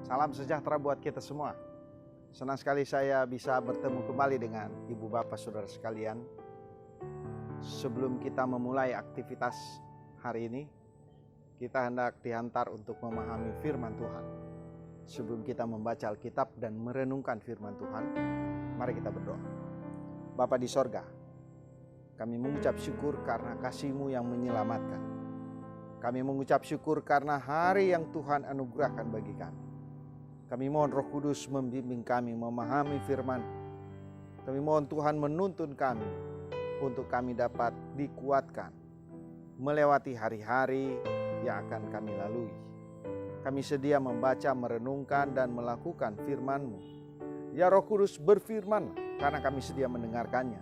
Salam sejahtera buat kita semua. Senang sekali saya bisa bertemu kembali dengan ibu bapak saudara sekalian. Sebelum kita memulai aktivitas hari ini, kita hendak dihantar untuk memahami firman Tuhan. Sebelum kita membaca Alkitab dan merenungkan firman Tuhan, mari kita berdoa. Bapa di sorga, kami mengucap syukur karena kasih-Mu yang menyelamatkan. Kami mengucap syukur karena hari yang Tuhan anugerahkan bagi kami. Kami mohon Roh Kudus membimbing kami memahami firman. Kami mohon Tuhan menuntun kami untuk kami dapat dikuatkan melewati hari-hari yang akan kami lalui. Kami sedia membaca, merenungkan, dan melakukan firman-Mu. Ya Roh Kudus, berfirman karena kami sedia mendengarkannya.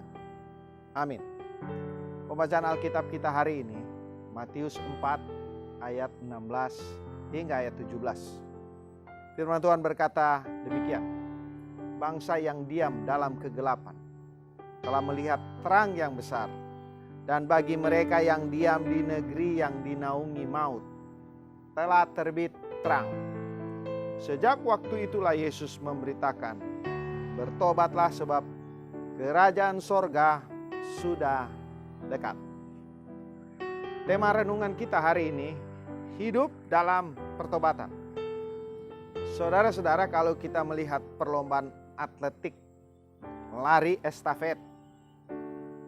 Amin. Pembacaan Alkitab kita hari ini, Matius 4 ayat 16 hingga ayat 17. Firman Tuhan berkata demikian. Bangsa yang diam dalam kegelapan telah melihat terang yang besar. Dan bagi mereka yang diam di negeri yang dinaungi maut, telah terbit terang. Sejak waktu itulah Yesus memberitakan, bertobatlah sebab kerajaan sorga sudah dekat. Tema renungan kita hari ini, hidup dalam pertobatan. Saudara-saudara, kalau kita melihat perlombaan atletik, lari estafet,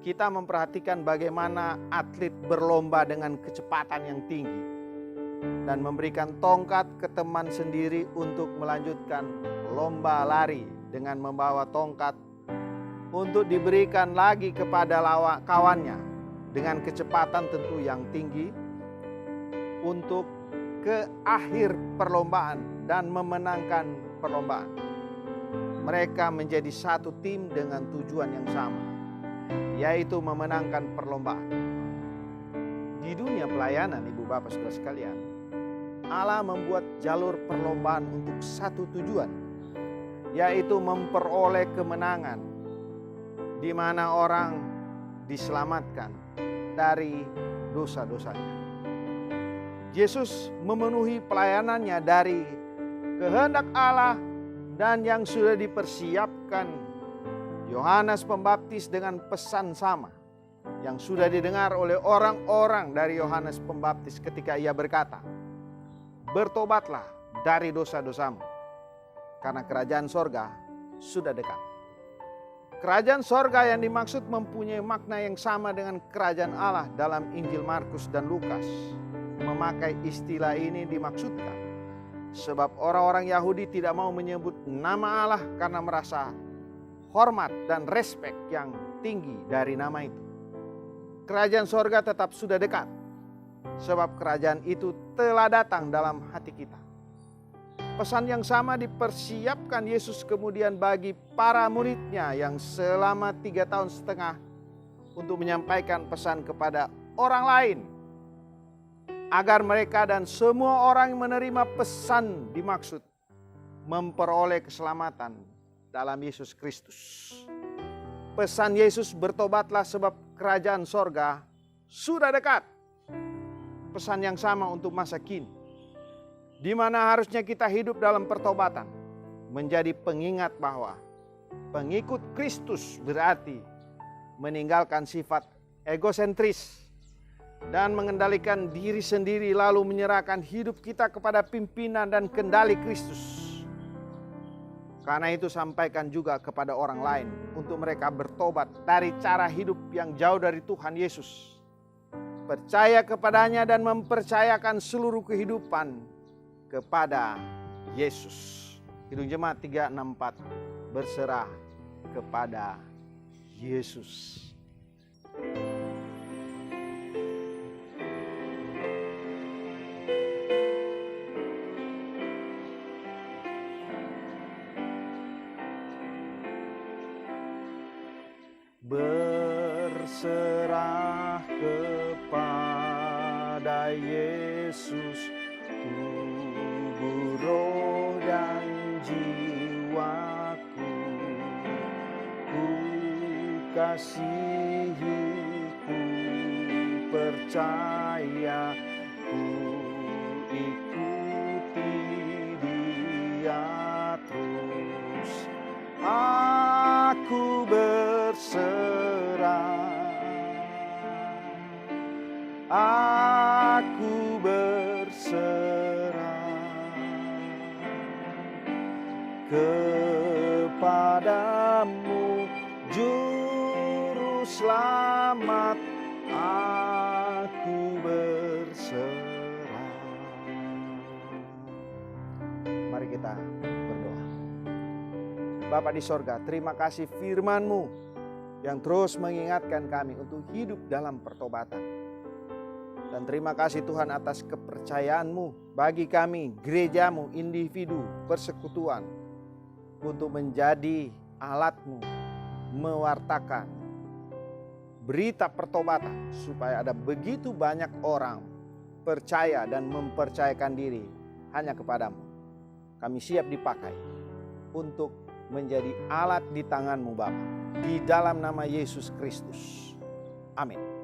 kita memperhatikan bagaimana atlet berlomba dengan kecepatan yang tinggi dan memberikan tongkat ke teman sendiri untuk melanjutkan lomba lari dengan membawa tongkat untuk diberikan lagi kepada kawannya dengan kecepatan tentu yang tinggi untuk ke akhir perlombaan dan memenangkan perlombaan. Mereka menjadi satu tim dengan tujuan yang sama, yaitu memenangkan perlombaan. Di dunia pelayanan, ibu bapak saudara sekalian, Allah membuat jalur perlombaan untuk satu tujuan, yaitu memperoleh kemenangan, di mana orang diselamatkan dari dosa-dosanya. Yesus memenuhi pelayanannya dari kehendak Allah dan yang sudah dipersiapkan Yohanes Pembaptis dengan pesan sama yang sudah didengar oleh orang-orang dari Yohanes Pembaptis ketika ia berkata, bertobatlah dari dosa-dosamu karena kerajaan sorga sudah dekat. Kerajaan sorga yang dimaksud mempunyai makna yang sama dengan kerajaan Allah dalam Injil Markus dan Lukas. Memakai istilah ini dimaksudkan sebab orang-orang Yahudi tidak mau menyebut nama Allah karena merasa hormat dan respek yang tinggi dari nama itu. Kerajaan sorga tetap sudah dekat sebab kerajaan itu telah datang dalam hati kita. Pesan yang sama dipersiapkan Yesus kemudian bagi para muridnya yang selama 3,5 tahun untuk menyampaikan pesan kepada orang lain, agar mereka dan semua orang yang menerima pesan dimaksud memperoleh keselamatan dalam Yesus Kristus. Pesan Yesus, bertobatlah sebab kerajaan sorga sudah dekat. Pesan yang sama untuk masa kini, di mana harusnya kita hidup dalam pertobatan, menjadi pengingat bahwa pengikut Kristus berarti meninggalkan sifat egosentris dan mengendalikan diri sendiri, lalu menyerahkan hidup kita kepada pimpinan dan kendali Kristus. Karena itu sampaikan juga kepada orang lain untuk mereka bertobat dari cara hidup yang jauh dari Tuhan Yesus. Percaya kepadanya dan mempercayakan seluruh kehidupan kepada Yesus. Kidung Jemaat 364, berserah kepada Yesus. Berserah kepada Yesus, tubuh, roh, dan jiwaku. Ku kasihi, ku percaya, ku ikuti Dia. aku berserah. Aku berserah kepadamu, Juru Selamat. Aku berserah. Mari kita berdoa. Bapa di sorga, terima kasih firman-Mu yang terus mengingatkan kami untuk hidup dalam pertobatan. Dan terima kasih Tuhan atas kepercayaan-Mu bagi kami, gereja-Mu, individu, persekutuan, untuk menjadi alat-Mu mewartakan berita pertobatan, supaya ada begitu banyak orang percaya dan mempercayakan diri hanya kepadamu. Kami siap dipakai untuk menjadi alat di tangan-Mu Bapa, di dalam nama Yesus Kristus. Amin.